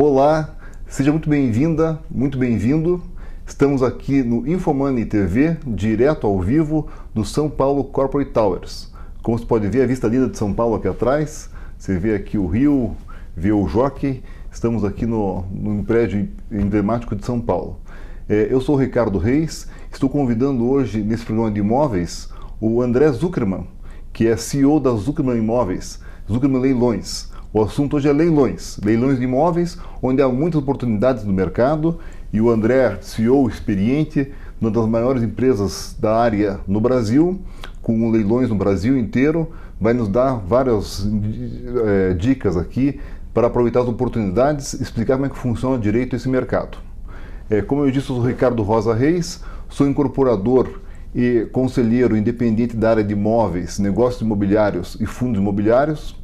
Olá, seja muito bem-vinda, muito bem-vindo. Estamos aqui no Infomoney TV, direto ao vivo, do São Paulo Corporate Towers. Como você pode ver, a vista linda de São Paulo aqui atrás. Você vê aqui o rio, vê o Jockey. Estamos aqui no prédio emblemático de São Paulo. Eu sou o Ricardo Reis, estou convidando hoje, nesse programa de imóveis, o André Zuckerman, que é CEO da Zuckerman Imóveis, Zuckerman Leilões. O assunto hoje é leilões de imóveis, onde há muitas oportunidades no mercado, e o André, CEO experiente, uma das maiores empresas da área no Brasil, com leilões no Brasil inteiro, vai nos dar várias dicas aqui para aproveitar as oportunidades e explicar como é que funciona direito esse mercado. Como eu disse, eu sou o Ricardo Rosa Reis, sou incorporador e conselheiro independente da área de imóveis, negócios imobiliários e fundos imobiliários.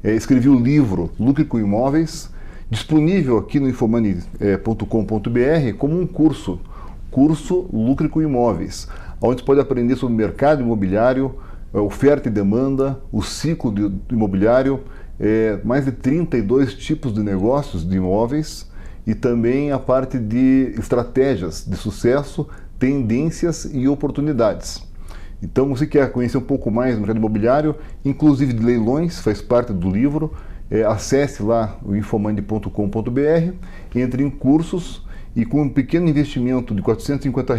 Escrevi o livro Lucre com Imóveis, disponível aqui no infomoney.com.br como um curso Lucre com Imóveis, onde você pode aprender sobre o mercado imobiliário, oferta e demanda, o ciclo do imobiliário, mais de 32 tipos de negócios de imóveis e também a parte de estratégias de sucesso, tendências e oportunidades. Então, você quer conhecer um pouco mais do mercado imobiliário, inclusive de leilões, faz parte do livro, acesse lá o infomoney.com.br, entre em cursos e com um pequeno investimento de R$ 450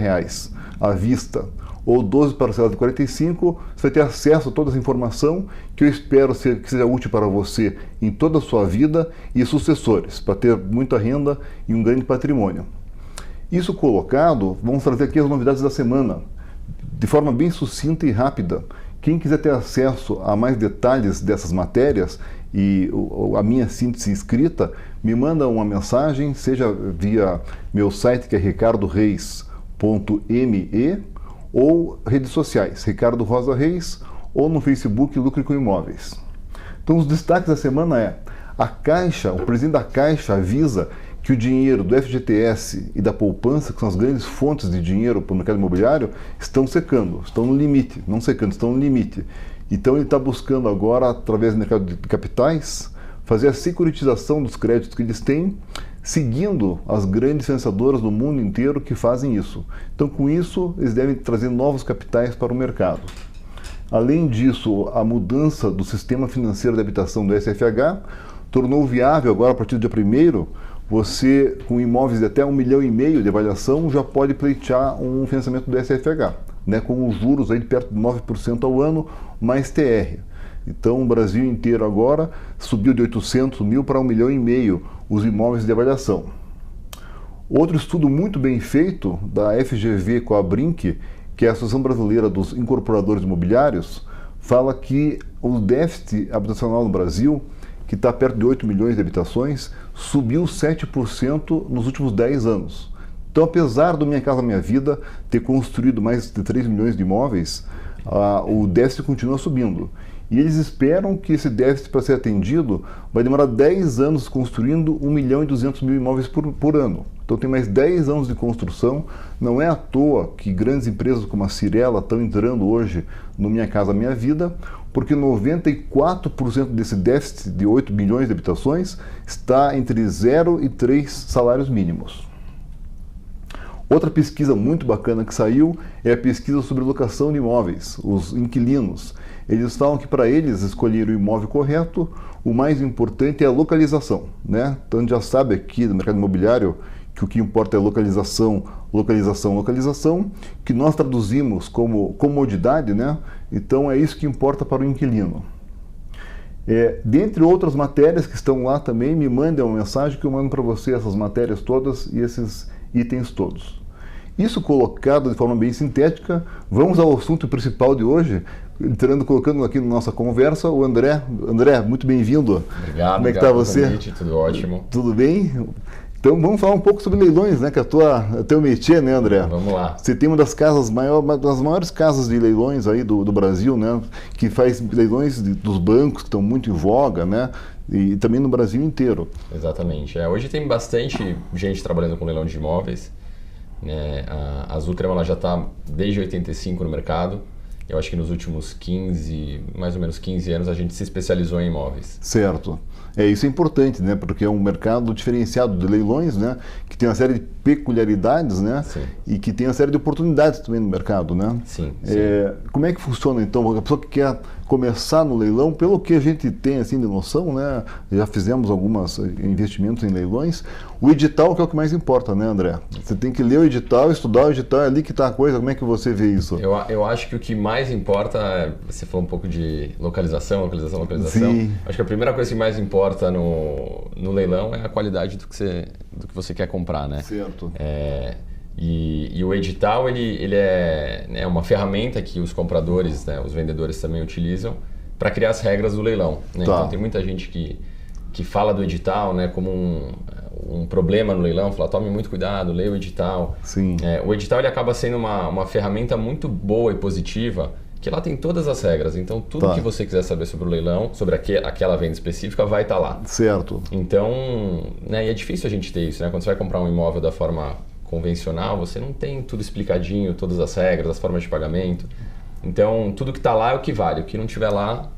à vista ou 12 parcelas de 45, você vai ter acesso a toda essa informação que eu espero que seja útil para você em toda a sua vida e sucessores, para ter muita renda e um grande patrimônio. Isso colocado, vamos trazer aqui as novidades da semana, de forma bem sucinta e rápida. Quem quiser ter acesso a mais detalhes dessas matérias e a minha síntese escrita, me manda uma mensagem, seja via meu site, que é ricardoreis.me, ou redes sociais, Ricardo Rosa Reis, ou no Facebook Lucre com Imóveis. Então, os destaques da semana a Caixa, o presidente da Caixa avisa que o dinheiro do FGTS e da poupança, que são as grandes fontes de dinheiro para o mercado imobiliário, estão secando, estão no limite, não secando, estão no limite. Então ele está buscando agora, através do mercado de capitais, fazer a securitização dos créditos que eles têm, seguindo as grandes financiadoras do mundo inteiro que fazem isso. Então, com isso, eles devem trazer novos capitais para o mercado. Além disso, a mudança do sistema financeiro de habitação do SFH tornou viável agora, a partir do dia 1º, você, com imóveis de até 1,5 milhão de avaliação, já pode pleitear um financiamento do SFH, com os juros aí de perto de 9% ao ano, mais TR. Então, o Brasil inteiro agora subiu de 800 mil para 1,5 milhão os imóveis de avaliação. Outro estudo muito bem feito da FGV com a Brinc, que é a Associação Brasileira dos Incorporadores Imobiliários, fala que o déficit habitacional no Brasil, que está perto de 8 milhões de habitações, subiu 7% nos últimos 10 anos. Então, apesar do Minha Casa Minha Vida ter construído mais de 3 milhões de imóveis, o déficit continua subindo. E eles esperam que esse déficit, para ser atendido, vai demorar 10 anos construindo 1.200.000 imóveis por ano. Então tem mais 10 anos de construção. Não é à toa que grandes empresas como a Cirela estão entrando hoje no Minha Casa Minha Vida, porque 94% desse déficit de 8 milhões de habitações está entre 0 e 3 salários mínimos. Outra pesquisa muito bacana que saiu é a pesquisa sobre locação de imóveis, os inquilinos. Eles falam que para eles escolher o imóvel correto, o mais importante é a localização, Então a gente já sabe aqui no mercado imobiliário que o que importa é localização, localização, localização, que nós traduzimos como comodidade, Então é isso que importa para o inquilino. Dentre outras matérias que estão lá também, me mandem uma mensagem que eu mando para você essas matérias todas e esses itens todos. Isso colocado de forma bem sintética, vamos ao assunto principal de hoje, colocando aqui na nossa conversa o André. André, muito bem-vindo. Obrigado. Como é que está você? Convite, tudo ótimo. Tudo bem? Então vamos falar um pouco sobre leilões, que é teu métier, André? Vamos lá. Você tem uma das maiores casas de leilões aí do Brasil, que faz leilões dos bancos que estão muito em voga, e também no Brasil inteiro. Exatamente. Hoje tem bastante gente trabalhando com leilão de imóveis. A Zuckerman já está desde 85 no mercado. eu acho que nos últimos mais ou menos 15 anos, a gente se especializou em imóveis. Certo. Isso é importante, né? Porque é um mercado diferenciado de leilões, né? Que tem uma série de peculiaridades, né? Sim. E que tem uma série de oportunidades também no mercado, né? Sim. Como é que funciona, então? A pessoa que quer começar no leilão, pelo que a gente tem, assim, de noção, né? Já fizemos alguns investimentos em leilões. O edital que é o que mais importa, né, André? Você tem que ler o edital, estudar o edital, é ali que está a coisa. Como é que você vê isso? Eu acho que o que mais importa, você falou um pouco de localização. Sim. Acho que a primeira coisa que mais importa no leilão é a qualidade do que você quer comprar, né? Certo. E o edital, ele é, né, uma ferramenta que os compradores, né, os vendedores também utilizam para criar as regras do leilão, né? Tá. Então tem muita gente que fala do edital, né, como um problema no leilão, fala, tome muito cuidado, leia o edital. Sim. O edital ele acaba sendo uma ferramenta muito boa e positiva, que lá tem todas as regras. Então tudo que você quiser saber sobre o leilão, sobre aquela venda específica, vai estar lá. Certo. Então, né, e é difícil a gente ter isso, né? Quando você vai comprar um imóvel da forma convencional, você não tem tudo explicadinho, todas as regras, as formas de pagamento. Então, tudo que está lá é o que vale. O que não tiver lá...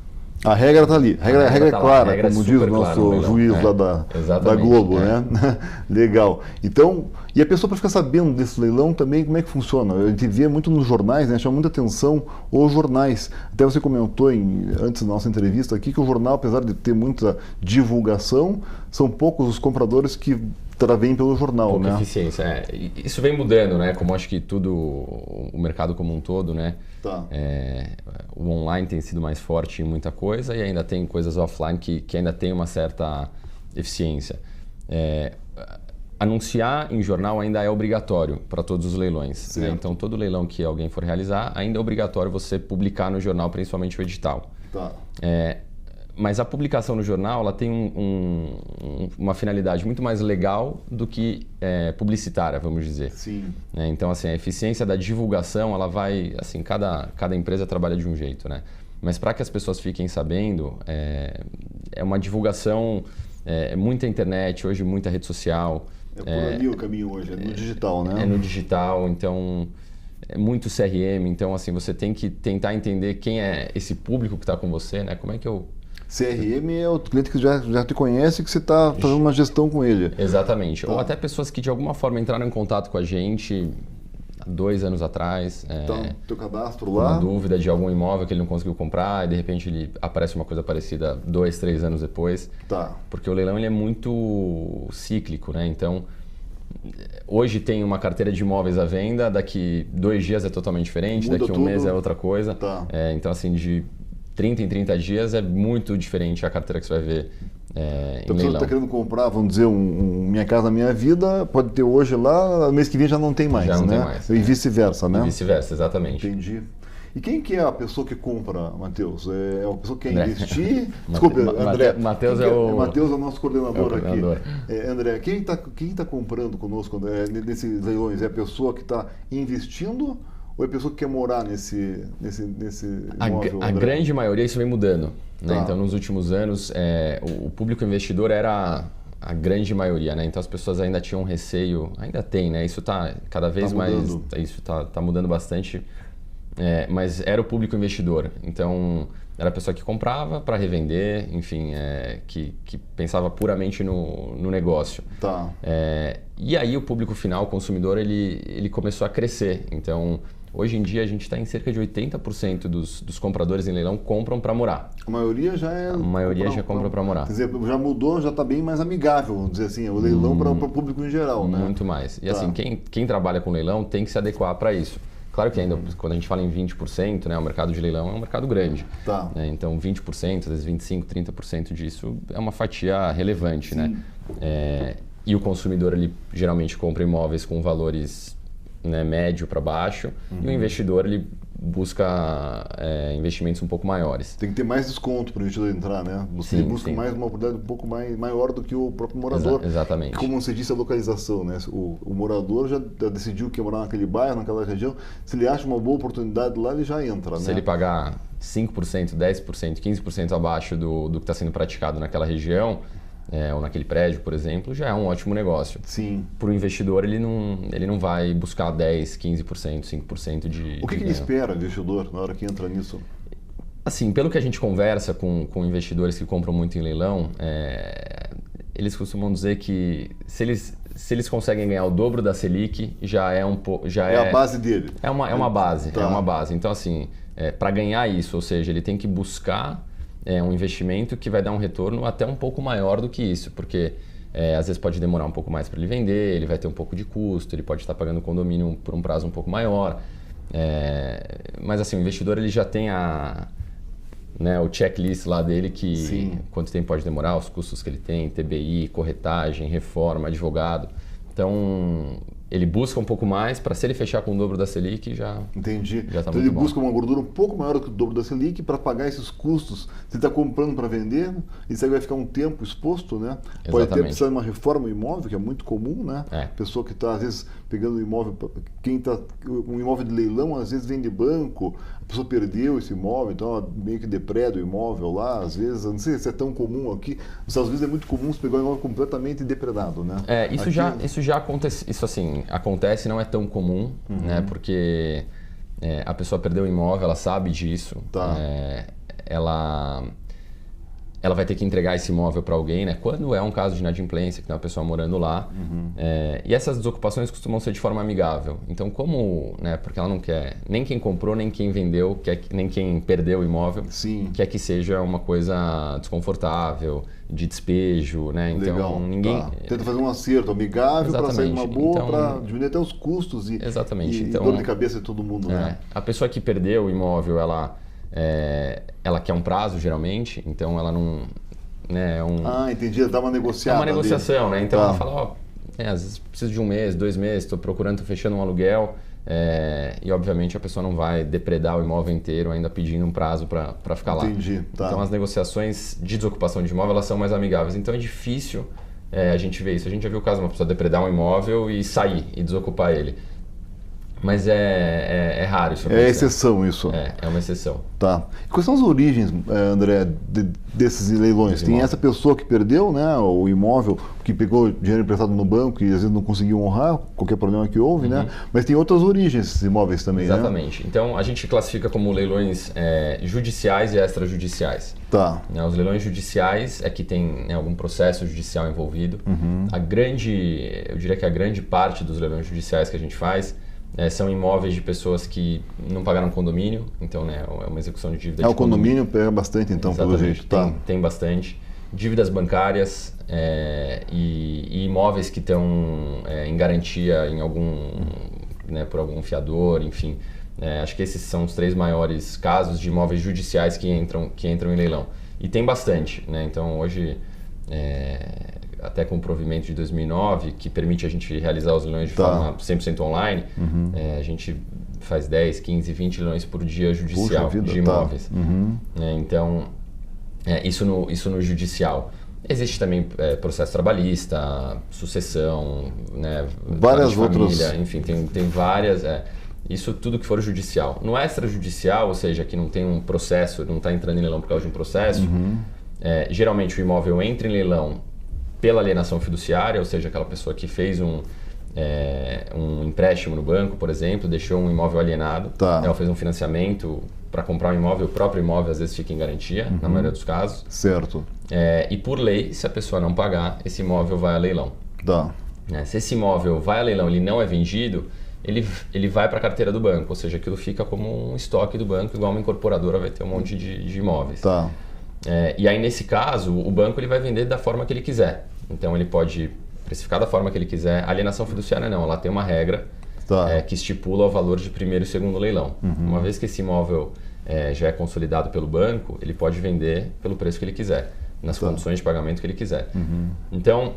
A regra está ali. A regra é tá clara, regra como é diz o clara nosso juiz lá da Globo, né? Legal. Então, e a pessoa para ficar sabendo desse leilão também, como é que funciona? A gente vê muito nos jornais, né? Chama muita atenção os jornais. Até você comentou antes da nossa entrevista aqui que o jornal, apesar de ter muita divulgação, são poucos os compradores que vêm pelo jornal, pouca né? Eficiência. Isso vem mudando, né? Como acho que tudo, o mercado como um todo, né? Tá. O online tem sido mais forte em muita coisa e ainda tem coisas offline que ainda tem uma certa eficiência. Anunciar em jornal ainda é obrigatório para todos os leilões, né? Então, todo leilão que alguém for realizar, ainda é obrigatório você publicar no jornal, principalmente o edital. Tá. Mas a publicação no jornal ela tem uma finalidade muito mais legal do que publicitária, vamos dizer. Sim. Então, assim, a eficiência da divulgação, ela vai... Assim, cada empresa trabalha de um jeito, né? Mas para que as pessoas fiquem sabendo, é uma divulgação, muita internet, hoje muita rede social. Por ali o caminho hoje, é no digital, né? É no digital, então... É muito CRM, então, assim, você tem que tentar entender quem é esse público que está com você, né? Como é que eu... CRM é o cliente que já te conhece e que você está fazendo uma gestão com ele. Exatamente. Ou até pessoas que de alguma forma entraram em contato com a gente há 2 anos atrás. Então, teu cadastro lá. Uma dúvida de algum imóvel que ele não conseguiu comprar e de repente ele aparece uma coisa parecida 2, 3 anos depois. Tá. Porque o leilão ele é muito cíclico, né? Então, hoje tem uma carteira de imóveis à venda, daqui 2 dias é totalmente diferente, Muda daqui um tudo. mês é outra coisa. Tá. Então, assim, de 30 em 30 dias é muito diferente a carteira que você vai ver em Então, a pessoa leilão. está querendo comprar, vamos dizer, Minha Casa Minha Vida, pode ter hoje lá, mês que vem já não tem mais, Já não né? tem mais, E vice-versa, né? E vice-versa, exatamente. Entendi. E quem que é a pessoa que compra, Matheus? É a pessoa que quer André. investir? Desculpa, André. Matheus Matheus é o nosso coordenador, coordenador. aqui. André, quem tá comprando conosco nesses leilões? É a pessoa que está investindo ou é a pessoa que quer morar nesse imóvel? A grande maioria isso vem mudando, né? Tá. Então, nos últimos anos, o público investidor era a grande maioria, né? Então, as pessoas ainda tinham um receio, ainda tem, né? Isso está cada vez mais... Isso está mudando bastante. Mas era o público investidor, então era a pessoa que comprava para revender, enfim, que pensava puramente no negócio. Tá. E aí o público final, o consumidor, ele começou a crescer. Então, hoje em dia a gente está em cerca de 80% dos compradores em leilão compram para morar. A maioria já é... A maioria já compra para morar. Quer dizer, já mudou, já está bem mais amigável, vamos dizer assim, o leilão para o público em geral, né? Muito mais. E assim, quem trabalha com leilão tem que se adequar para isso. Claro que ainda, quando a gente fala em 20%, né, o mercado de leilão é um mercado grande. Tá. Né? Então, 20%, às vezes 25%, 30% disso é uma fatia relevante. Sim. Né? E o consumidor, ele geralmente compra imóveis com valores, né, médio para baixo, e o investidor, ele busca investimentos um pouco maiores. Tem que ter mais desconto para o investidor entrar, né? Você busca mais uma oportunidade um pouco maior do que o próprio morador. Exatamente. Como você disse, a localização, né? O morador já decidiu que ia morar naquele bairro, naquela região. Se ele acha uma boa oportunidade lá, ele já entra, Se né? ele pagar 5%, 10%, 15% abaixo do que está sendo praticado naquela região, ou naquele prédio, por exemplo, já é um ótimo negócio. Sim. Para o investidor, ele não vai buscar 10, 15%, 5% de O que ele espera, o investidor, na hora que entra nisso? Assim, pelo que a gente conversa com investidores que compram muito em leilão, eles costumam dizer que se eles conseguem ganhar o dobro da Selic, já é um pouco... É a base dele. É uma base, tá. É uma base. Então, assim, para ganhar isso, ou seja, ele tem que buscar um investimento que vai dar um retorno até um pouco maior do que isso, porque às vezes pode demorar um pouco mais para ele vender, ele vai ter um pouco de custo, ele pode estar pagando o condomínio por um prazo um pouco maior. Mas, assim, o investidor ele já tem o checklist lá dele que Sim. Quanto tempo pode demorar, os custos que ele tem, TBI, corretagem, reforma, advogado. Então, ele busca um pouco mais para, se ele fechar com o dobro da Selic, já Entendi. Já tá então muito ele bom. busca uma gordura um pouco maior do que o dobro da Selic para pagar esses custos. Se ele está comprando para vender, isso aí vai ficar um tempo exposto, né? Pode ter precisado de uma reforma imóvel, que é muito comum, né? Pessoa que está, às vezes, pegando um imóvel, um imóvel de leilão, às vezes vem de banco, a pessoa perdeu esse imóvel, então ela meio que depreda o imóvel lá, às vezes, eu não sei se é tão comum aqui, nos Estados Unidos é muito comum você pegar um imóvel completamente depredado, né? Isso já acontece, isso assim, acontece, não é tão comum, né? Porque a pessoa perdeu o imóvel, ela sabe disso, tá. Ela vai ter que entregar esse imóvel para alguém, né? Quando é um caso de inadimplência, que tem uma pessoa morando lá. E essas desocupações costumam ser de forma amigável. Então, porque ela não quer, nem quem comprou, nem quem vendeu, nem quem perdeu o imóvel, Sim. quer que seja uma coisa desconfortável, de despejo, né? Então, legal. ninguém... Tá. Tenta fazer um acerto amigável para sair uma boa, então, para diminuir até os custos e dor de cabeça de todo mundo, né? A pessoa que perdeu o imóvel, ela quer um prazo, geralmente, então ela não... entendi, ela dá uma negociada. É uma negociação, né? Então tá. Ela fala, às vezes preciso de 1 mês, 2 meses, estou procurando, estou fechando um aluguel, e obviamente a pessoa não vai depredar o imóvel inteiro ainda pedindo um prazo para ficar lá. Entendi, tá. Então as negociações de desocupação de imóvel, elas são mais amigáveis. Então é difícil a gente ver isso. A gente já viu o caso de uma pessoa depredar um imóvel e sair e desocupar ele. Mas é raro isso acontecer. É exceção isso. É uma exceção. Tá. E quais são as origens, André, desses leilões? Tem essa pessoa que perdeu, né, o imóvel, que pegou dinheiro emprestado no banco e às vezes não conseguiu honrar, qualquer problema que houve, né? Mas tem outras origens esses imóveis também, Exatamente. né? Então a gente classifica como leilões judiciais e extrajudiciais. Tá. Os leilões judiciais é que tem algum processo judicial envolvido. Eu diria que a grande parte dos leilões judiciais que a gente faz são imóveis de pessoas que não pagaram condomínio, então é uma execução de dívida. O condomínio pega bastante, então, Exatamente. pelo jeito. Tá. Tem bastante. Dívidas bancárias e imóveis que estão em garantia em por algum fiador, enfim. Acho que esses são os 3 maiores casos de imóveis judiciais que entram em leilão. E tem bastante, né? Então hoje... até com o provimento de 2009, que permite a gente realizar os leilões de forma 100% online, a gente faz 10, 15, 20 leilões por dia judicial de imóveis. Então, isso no judicial. Existe também processo trabalhista, sucessão, né, várias outras... família, enfim, tem várias... Isso tudo que for judicial. No extrajudicial, ou seja, que não tem um processo, não está entrando em leilão por causa de um processo, geralmente o imóvel entra em leilão pela alienação fiduciária, ou seja, aquela pessoa que fez um empréstimo no banco, por exemplo, deixou um imóvel alienado, ela fez um financiamento para comprar um imóvel, o próprio imóvel às vezes fica em garantia, na maioria dos casos. Certo. E por lei, se a pessoa não pagar, esse imóvel vai a leilão. Tá. Se esse imóvel vai a leilão e ele não é vendido, ele vai para a carteira do banco, ou seja, aquilo fica como um estoque do banco, igual uma incorporadora vai ter um monte de imóveis. Tá. E aí, nesse caso, o banco ele vai vender da forma que ele quiser. Então, ele pode precificar da forma que ele quiser. A alienação fiduciária não, ela tem uma regra que estipula o valor de primeiro e segundo leilão. Uma vez que esse imóvel já é consolidado pelo banco, ele pode vender pelo preço que ele quiser, nas condições de pagamento que ele quiser. Então,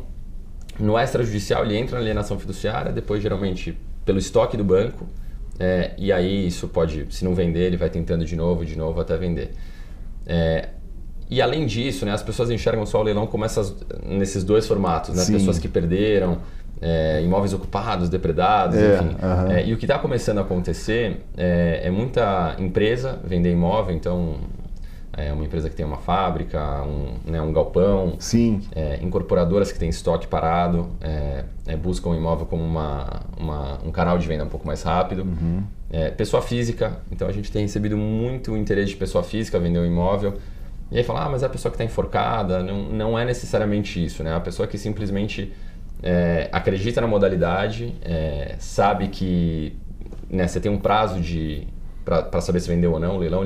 no extrajudicial, ele entra na alienação fiduciária, depois, geralmente, pelo estoque do banco, e aí isso pode, se não vender, ele vai tentando de novo, até vender. E além disso, né, as pessoas enxergam só o leilão como nesses 2 formatos, né? Pessoas que perderam, imóveis ocupados, depredados, enfim. E o que está começando a acontecer é muita empresa vender imóvel, então uma empresa que tem uma fábrica, um galpão. Sim. Incorporadoras que têm estoque parado, buscam o imóvel como um canal de venda um pouco mais rápido. Pessoa física, então a gente tem recebido muito interesse de pessoa física vender um imóvel. E aí fala, mas é a pessoa que está enforcada. Não é necessariamente isso, né? A pessoa que simplesmente acredita na modalidade, sabe que, né, você tem um prazo para saber se vendeu ou não. O leilão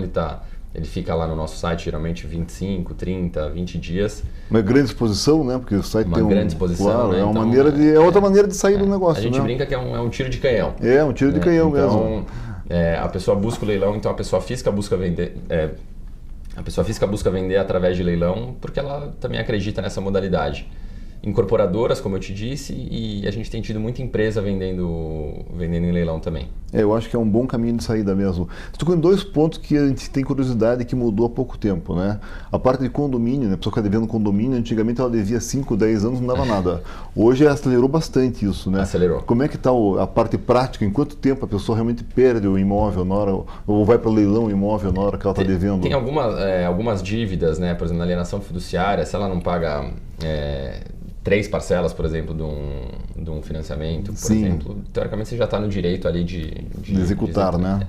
ele fica lá no nosso site, geralmente 25, 30, 20 dias. Uma grande exposição, né? Porque o site tem grande exposição, claro, né? Então, outra maneira de sair do negócio, a gente né? brinca que é um tiro de canhão. Um tiro de canhão mesmo. A pessoa busca o leilão, então a pessoa física busca vender. A pessoa física busca vender através de leilão porque ela também acredita nessa modalidade. Incorporadoras, como eu te disse, e a gente tem tido muita empresa vendendo em leilão também. Eu acho que é um bom caminho de saída mesmo. Você tocou em 2 pontos que a gente tem curiosidade que mudou há pouco tempo, né? A parte de condomínio, né? A pessoa que está devendo condomínio, antigamente ela devia 5, 10 anos, não dava nada. Hoje acelerou bastante isso, né? Acelerou. Como é que está a parte prática? Em quanto tempo a pessoa realmente perde o imóvel na hora, ou vai para o leilão o imóvel na hora que ela está devendo? Tem algumas dívidas, né? Por exemplo, na alienação fiduciária, se ela não paga 3 parcelas, por exemplo, de um financiamento, por exemplo, teoricamente você já está no direito ali de executar, né?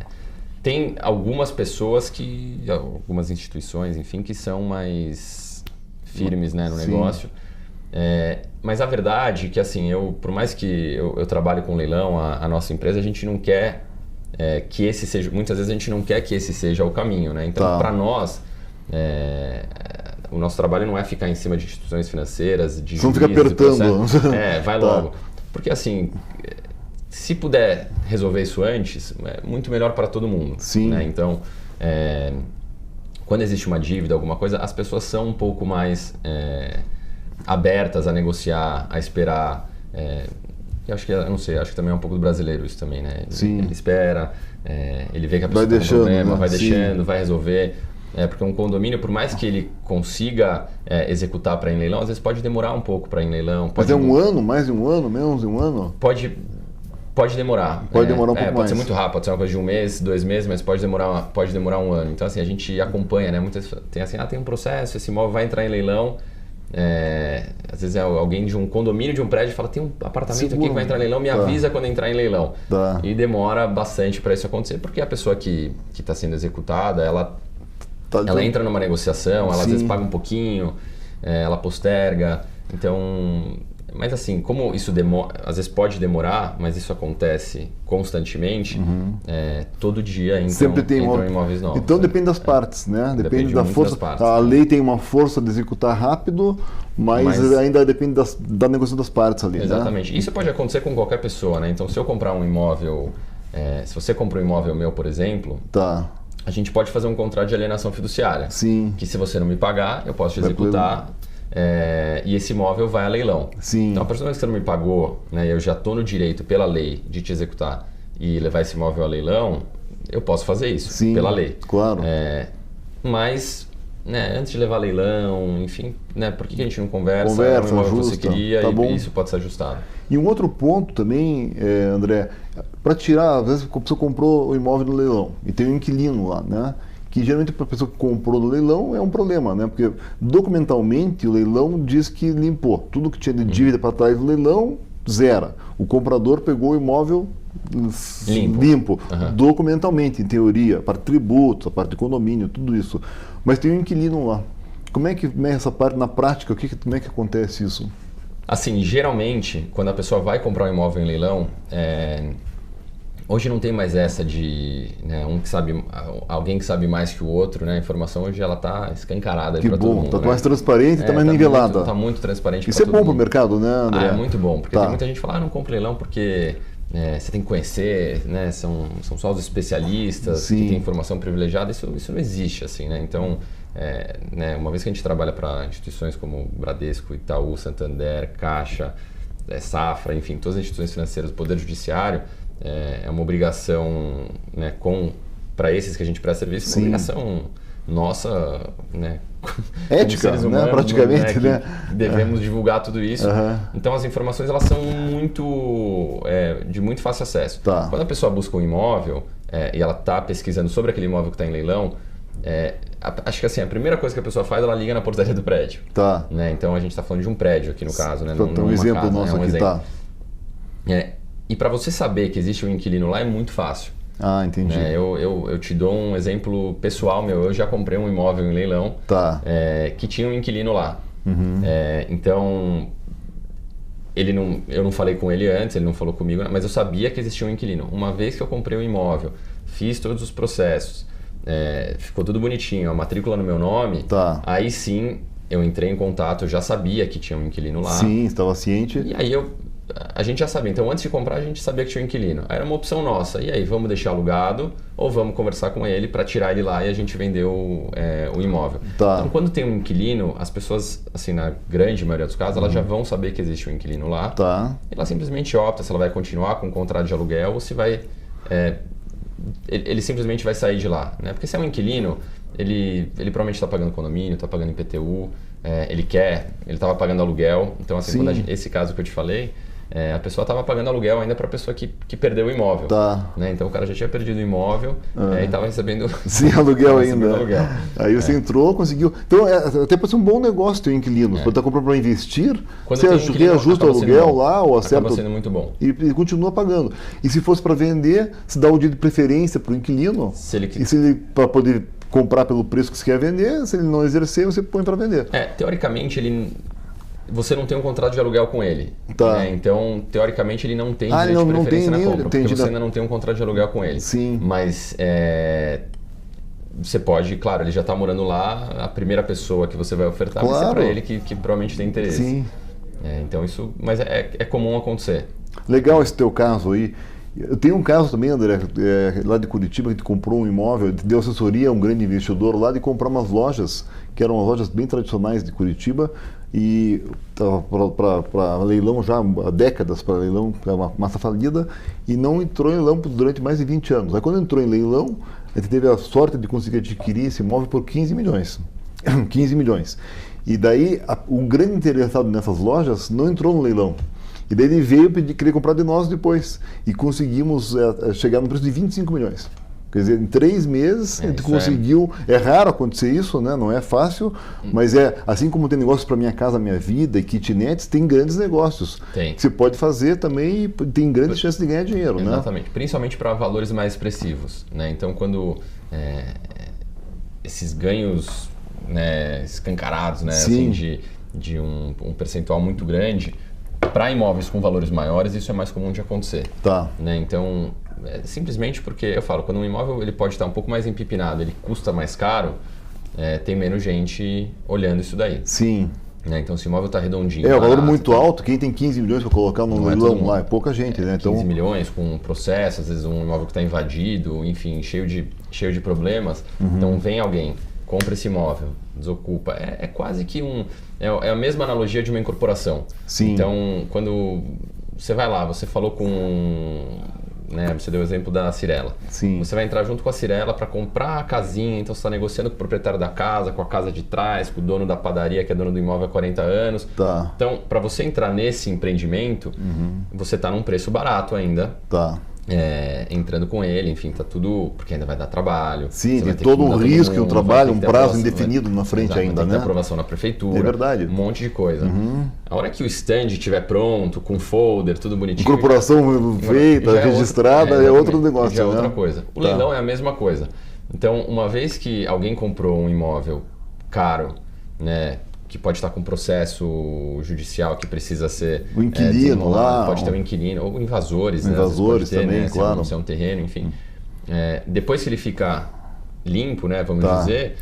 Tem algumas pessoas algumas instituições, enfim, que são mais firmes, né, no negócio. Mas a verdade é que, assim, por mais que eu trabalhe com leilão, a nossa empresa, a gente não quer que esse seja... Muitas vezes a gente não quer que esse seja o caminho, né? Então, para nós... o nosso trabalho não é ficar em cima de instituições financeiras, de juízes, não fica apertando. Vai logo. Porque, assim, se puder resolver isso antes, é muito melhor para todo mundo. Sim. Né? Então, quando existe uma dívida, alguma coisa, as pessoas são um pouco mais abertas a negociar, a esperar. Eu acho que, eu não sei, acho que também é um pouco do brasileiro isso também, né? Ele espera, ele vê que a pessoa tem um problema, né? Vai deixando, vai resolver. Porque um condomínio, por mais que ele consiga executar para ir em leilão, às vezes pode demorar um pouco para ir em leilão. Mas um ano, mais de um ano, menos de um ano? Pode demorar. Pode demorar um pouco mais. Pode ser muito rápido, pode ser uma coisa de 1 mês, 2 meses, mas pode demorar um ano. Então, assim, a gente acompanha, né? Muitas tem assim, tem um processo, esse imóvel vai entrar em leilão. Às vezes alguém de um condomínio, de um prédio, fala, tem um apartamento aqui que vai entrar em leilão, me avisa quando entrar em leilão. E demora bastante para isso acontecer, porque a pessoa que está sendo executada, ela entra numa negociação, ela às vezes paga um pouquinho, ela posterga. Então, mas assim, como isso às vezes pode demorar, mas isso acontece constantemente, todo dia sempre tem imóveis novos. Então depende das partes, né? Depende da força. Partes, a lei tem uma força de executar rápido, mas ainda depende da negociação das partes ali. Exatamente. Né? Isso pode acontecer com qualquer pessoa, né? Então, se eu comprar um imóvel, se você compra um imóvel meu, por exemplo, a gente pode fazer um contrato de alienação fiduciária. Sim. Que se você não me pagar, eu posso te executar e esse imóvel vai a leilão. Sim. Então, a partir do momento que você não me pagou, né, eu já estou no direito pela lei de te executar e levar esse imóvel a leilão, eu posso fazer isso pela lei. Claro. Mas, né, antes de levar a leilão, enfim, né, por que a gente não conversa? Conversa, o imóvel ajusta, que você queria e isso pode ser ajustado. E um outro ponto também, André, para tirar, às vezes a pessoa comprou o imóvel no leilão e tem um inquilino lá, né? Que geralmente para a pessoa que comprou no leilão é um problema, né? Porque documentalmente o leilão diz que limpou. Tudo que tinha de dívida para trás do leilão, zera. O comprador pegou o imóvel limpo. Documentalmente, em teoria, a parte de tributos, a parte de condomínio, tudo isso. Mas tem um inquilino lá. Como é que é essa parte na prática? Como é que acontece isso? Assim, geralmente, quando a pessoa vai comprar um imóvel em leilão, hoje não tem mais essa de alguém que sabe mais que o outro, né? A informação hoje ela está escancarada para todo mundo. Está mais transparente, está mais nivelada. Está muito transparente para todo mundo. Isso é bom para o mercado, né, André? É muito bom, porque tem muita gente que fala, não compra leilão porque você tem que conhecer, né? São só os especialistas que têm informação privilegiada. Isso não existe, assim, né? Então, uma vez que a gente trabalha para instituições como Bradesco, Itaú, Santander, Caixa, Safra, enfim, todas as instituições financeiras, o Poder Judiciário, é uma obrigação, né, para esses que a gente presta serviço, uma obrigação nossa, né, ética, como seres humanos, né, praticamente, né, que devemos divulgar tudo isso. Então as informações elas são de muito fácil acesso. Quando a pessoa busca um imóvel e ela está pesquisando sobre aquele imóvel que está em leilão, Acho que assim, a primeira coisa que a pessoa faz, ela liga na portaria do prédio. Tá. Né? Então a gente está falando de um prédio aqui no caso, né? Então, um exemplo casa, nosso né? aqui, tá. E para você saber que existe um inquilino lá é muito fácil. Ah, entendi. Eu te dou um exemplo pessoal meu. Eu já comprei um imóvel em leilão que tinha um inquilino lá. Então, eu não falei com ele antes, ele não falou comigo, mas eu sabia que existia um inquilino. Uma vez que eu comprei o imóvel, fiz todos os processos, ficou tudo bonitinho, a matrícula no meu nome, aí sim eu entrei em contato, eu já sabia que tinha um inquilino lá. Sim, estava ciente. E aí a gente já sabia. Então, antes de comprar, a gente sabia que tinha um inquilino. Aí era uma opção nossa. E aí, vamos deixar alugado ou vamos conversar com ele para tirar ele lá e a gente vender o imóvel. Então, quando tem um inquilino, as pessoas, assim, na grande maioria dos casos, elas já vão saber que existe um inquilino lá. E ela simplesmente opta se ela vai continuar com o contrato de aluguel ou se vai... ele simplesmente vai sair de lá, né? Porque se é um inquilino, ele provavelmente está pagando condomínio, está pagando IPTU, ele estava pagando aluguel. Então, assim, esse caso que eu te falei, a pessoa estava pagando aluguel ainda para a pessoa que perdeu o imóvel. Né? Então o cara já tinha perdido o imóvel e estava recebendo... Sim, aluguel ainda. Aí você entrou, conseguiu... Então até pode ser um bom negócio ter um inquilino. Você está comprando para investir, você reajusta o aluguel lá ou acerta... Acaba sendo muito bom. E continua pagando. E se fosse para vender, se dá um dia de preferência para o inquilino. E se ele para poder comprar pelo preço que você quer vender, se ele não exercer, você põe para vender. Teoricamente, você não tem um contrato de aluguel com ele. Né? Então, teoricamente, ele não tem direito de preferência na compra, porque você ainda não tem um contrato de aluguel com ele. Sim. Mas você pode, claro, ele já está morando lá, a primeira pessoa que você vai ofertar vai ser para ele que provavelmente tem interesse. Sim. Então, isso... Mas é comum acontecer. Legal esse teu caso aí. Eu tenho um caso também, André, lá de Curitiba, que a gente comprou um imóvel, deu assessoria a um grande investidor lá de comprar umas lojas, que eram umas lojas bem tradicionais de Curitiba, e estava para leilão já há décadas, para leilão, uma massa falida, e não entrou em leilão durante mais de 20 anos. Aí quando entrou em leilão, a gente teve a sorte de conseguir adquirir esse imóvel por 15 milhões. 15 milhões. E daí, o grande interessado nessas lojas não entrou no leilão. E daí ele veio querer comprar de nós depois. E conseguimos chegar no preço de 25 milhões. Quer dizer, em 3 meses a gente conseguiu... É raro acontecer isso, né? Não é fácil, mas assim como tem negócios para Minha Casa Minha Vida e kitnets, tem grandes negócios. Que você pode fazer também e tem grandes chances de ganhar dinheiro. Exatamente. Né? Principalmente para valores mais expressivos. Né? Então, quando esses ganhos, né, escancarados, né, assim, de um percentual muito grande... Para imóveis com valores maiores, isso é mais comum de acontecer. Né? Então, simplesmente porque, eu falo, quando um imóvel ele pode estar um pouco mais empipinado, ele custa mais caro, tem menos gente olhando isso daí. Sim. Né? Então, se o imóvel está redondinho... o valor muito alto, quem tem 15 milhões para colocar no leilão lá, é pouca gente. Né? 15 milhões com processo, às vezes um imóvel que está invadido, enfim, cheio de problemas. Então, vem alguém, compra esse imóvel, desocupa. É quase que é a mesma analogia de uma incorporação. Sim. Então, quando você vai lá, você falou com... Né, você deu o exemplo da Cirela. Sim. Você vai entrar junto com a Cirela para comprar a casinha, então você está negociando com o proprietário da casa, com a casa de trás, com o dono da padaria, que é dono do imóvel há 40 anos. Então, para você entrar nesse empreendimento, você está num preço barato ainda. Entrando com ele, enfim, tá tudo... Porque ainda vai dar trabalho. Sim, tem todo um risco, um trabalho, um prazo indefinido na frente ainda, né? Tem aprovação na prefeitura. É verdade. Um monte de coisa. A hora que o stand estiver pronto, com folder, tudo bonitinho... Incorporação feita, registrada, é outro negócio, já é outra coisa. O leilão é a mesma coisa. Então, uma vez que alguém comprou um imóvel caro, né, que pode estar com processo judicial que precisa ser... O inquilino lá... Pode ter um inquilino, ou invasores. Invasores né? também, claro. Se é um terreno, enfim. Depois que ele fica limpo, né, vamos dizer,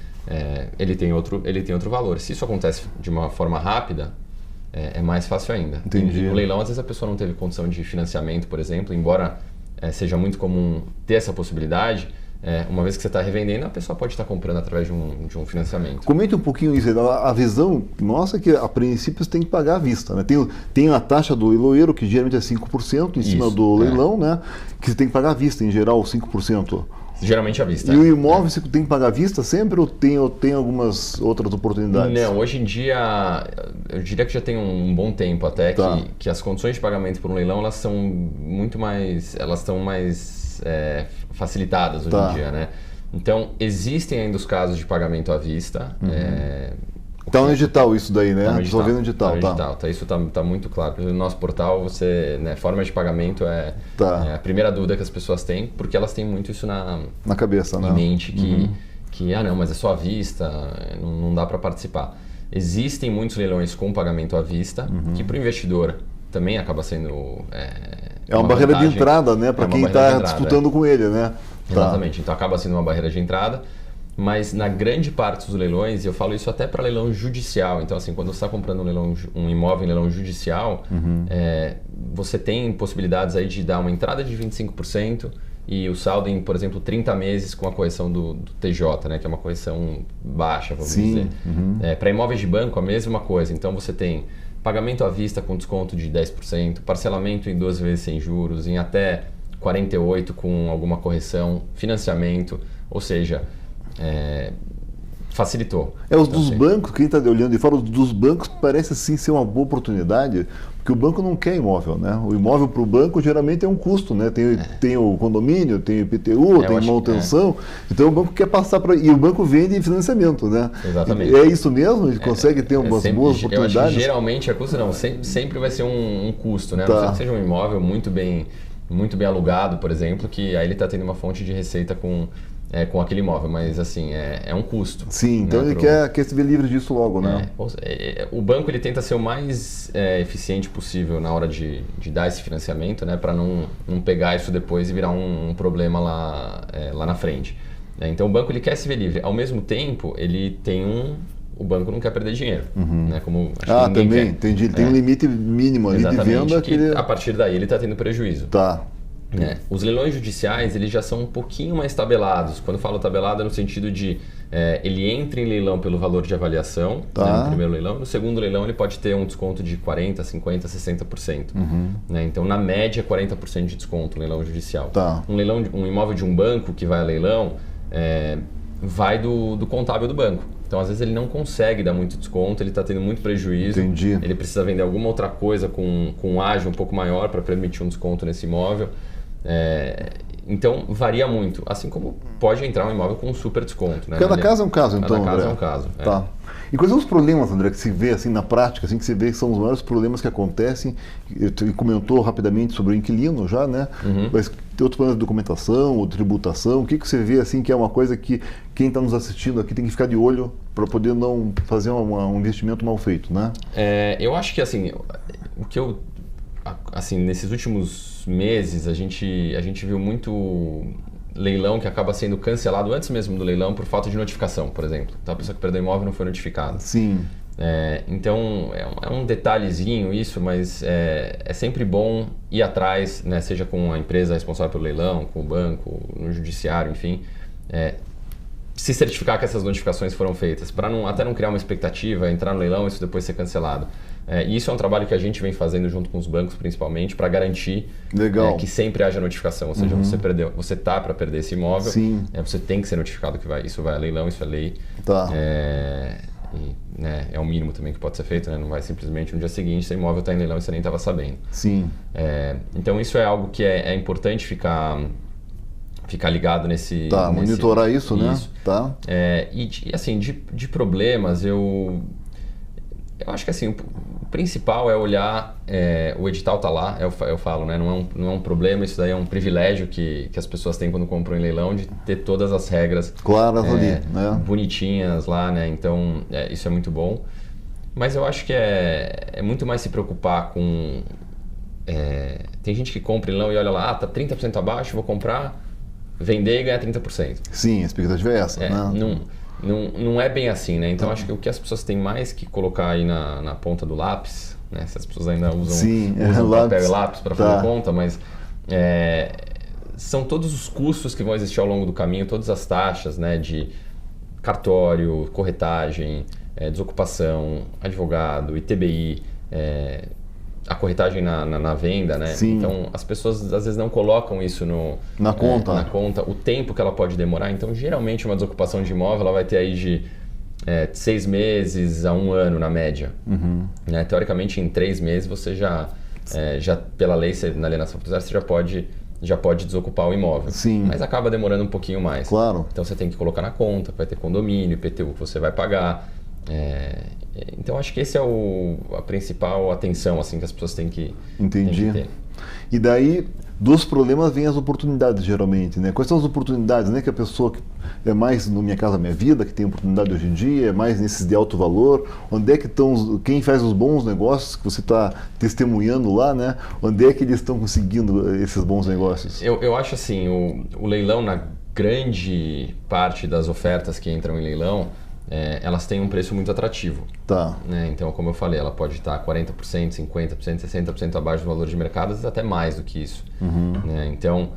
ele tem outro valor. Se isso acontece de uma forma rápida, é mais fácil ainda. Entendi. No leilão, às vezes a pessoa não teve condição de financiamento, por exemplo, embora seja muito comum ter essa possibilidade... uma vez que você está revendendo, a pessoa pode estar comprando através de um financiamento. Comente um pouquinho isso. A visão nossa é que, a princípio, você tem que pagar à vista. Né? Tem a taxa do leiloeiro, que geralmente é 5% em cima do leilão, né? Que você tem que pagar à vista, em geral, 5%. Geralmente à vista. E o imóvel você tem que pagar à vista sempre ou tem algumas outras oportunidades? Não, hoje em dia, eu diria que já tem um bom tempo até que as condições de pagamento por um leilão, elas são muito mais... Elas estão mais... facilitadas hoje em dia, né? Então, existem ainda os casos de pagamento à vista. Tá no edital isso daí, né? Estou vendo no edital, Isso está muito claro. No nosso portal, forma de pagamento é a primeira dúvida que as pessoas têm, porque elas têm muito isso na cabeça, em mente, que não, mas é só à vista, não dá para participar. Existem muitos leilões com pagamento à vista, que para o investidor também acaba sendo uma barreira de entrada, né? Para quem está disputando com ele, né? Exatamente. Então acaba sendo uma barreira de entrada. Mas na grande parte dos leilões, e eu falo isso até para leilão judicial, então assim, quando você está comprando um imóvel em leilão judicial, você tem possibilidades aí de dar uma entrada de 25% e o saldo em, por exemplo, 30 meses com a correção do TJ, né, que é uma correção baixa, vamos dizer. Para imóveis de banco, a mesma coisa. Então você tem pagamento à vista com desconto de 10%, parcelamento em 12 vezes sem juros, em até 48 com alguma correção, financiamento, ou seja... facilitou. Os dos bancos, quem está olhando de fora, os dos bancos parece sim ser uma boa oportunidade, porque o banco não quer imóvel, né? O imóvel para o banco geralmente é um custo, né? Tem o condomínio, tem o IPTU, tem manutenção, então o banco quer passar para... E o banco vende financiamento, né? Exatamente. É isso mesmo? Ele consegue ter umas boas oportunidades? Eu acho que geralmente a custo não, sempre vai ser um custo, né? A não ser que seja um imóvel muito bem alugado, por exemplo, que aí ele está tendo uma fonte de receita com aquele imóvel, mas assim, é um custo. Sim, então ele quer se ver livre disso logo, né? O banco ele tenta ser o mais eficiente possível na hora de dar esse financiamento, né, para não pegar isso depois e virar um problema lá na frente. Então o banco ele quer se ver livre. Ao mesmo tempo, ele tem o banco não quer perder dinheiro, né? Como acho que também, entendi. Ele tem um limite mínimo ali de venda que a partir daí ele está tendo prejuízo. Tá. Os leilões judiciais eles já são um pouquinho mais tabelados. Quando eu falo tabelado é no sentido de ele entra em leilão pelo valor de avaliação, né, no primeiro leilão. No segundo leilão ele pode ter um desconto de 40%, 50%, 60%. Né? Então, na média, 40% de desconto no leilão judicial. Um imóvel de um banco que vai a leilão vai do contábil do banco. Então, às vezes, ele não consegue dar muito desconto, ele está tendo muito prejuízo. Entendi. Ele precisa vender alguma outra coisa com um ágio um pouco maior para permitir um desconto nesse imóvel. Então varia muito, assim como pode entrar um imóvel com um super desconto, né? Cada caso é um caso, então. Cada caso é um caso. Tá. E quais são os problemas, André, que se vê assim na prática, assim que se vê que são os maiores problemas que acontecem? Você comentou rapidamente sobre o inquilino já, né? Mas tem outros problemas de documentação ou tributação? O que você vê assim que é uma coisa que quem está nos assistindo aqui tem que ficar de olho para poder não fazer um investimento mal feito, né? Eu acho que assim, nesses últimos meses a gente viu muito leilão que acaba sendo cancelado antes mesmo do leilão por falta de notificação, por exemplo. Então a pessoa que perdeu o imóvel não foi notificada. Sim. Então é um detalhezinho isso, mas é sempre bom ir atrás, né, seja com a empresa responsável pelo leilão, com o banco, no judiciário, enfim, se certificar que essas notificações foram feitas, para até não criar uma expectativa, entrar no leilão e isso depois ser cancelado. E isso é um trabalho que a gente vem fazendo junto com os bancos, principalmente, para garantir que sempre haja notificação. Ou seja, você tá para perder esse imóvel, você tem que ser notificado que isso vai a leilão, isso é lei. Tá. É o mínimo também que pode ser feito, né? Não vai simplesmente no dia seguinte, seu imóvel está em leilão e você nem estava sabendo. Sim. Então isso é algo que é importante ficar ligado nesse... monitorar isso, né? Tá. E assim, de problemas, eu acho que assim, o principal é olhar, o edital está lá, eu falo, né? Não é um problema, isso daí é um privilégio que as pessoas têm quando compram em leilão, de ter todas as regras claras ali, né? Bonitinhas lá, né? Então, isso é muito bom. Mas eu acho que é muito mais se preocupar com... tem gente que compra em leilão e olha lá, tá 30% abaixo, vou comprar, vender e ganhar 30%. Sim, a expectativa é essa, né? Não é bem assim, né? Então acho que o que as pessoas têm mais que colocar aí na ponta do lápis, né? Se as pessoas ainda usam papel e lápis para fazer conta, mas são todos os custos que vão existir ao longo do caminho, todas as taxas, né? De cartório, corretagem, desocupação, advogado, ITBI, a corretagem na venda, né? Sim. Então as pessoas às vezes não colocam isso na conta, o tempo que ela pode demorar. Então geralmente uma desocupação de imóvel ela vai ter aí de 6 meses a 1 ano na média. Né? Teoricamente em 3 meses você já pela lei, na alienação fiduciária, você já pode já pode desocupar o imóvel. Sim. Mas acaba demorando um pouquinho mais. Claro. Então você tem que colocar na conta, vai ter condomínio, IPTU que você vai pagar. Então acho que esse é a principal atenção assim, que as pessoas têm que, Entendi. têm que ter. E daí, dos problemas vêm as oportunidades, geralmente, né? Quais são as oportunidades, né? Que a pessoa que é mais no Minha Casa Minha Vida, que tem oportunidade hoje em dia, é mais nesses de alto valor, onde é que estão, quem faz os bons negócios que você está testemunhando lá, né? Onde é que eles estão conseguindo esses bons negócios? Eu acho assim, o leilão, na grande parte das ofertas que entram em leilão, elas têm um preço muito atrativo. Tá. Né? Então, como eu falei, ela pode estar 40%, 50%, 60% abaixo do valor de mercado, às vezes até mais do que isso. Né? Então,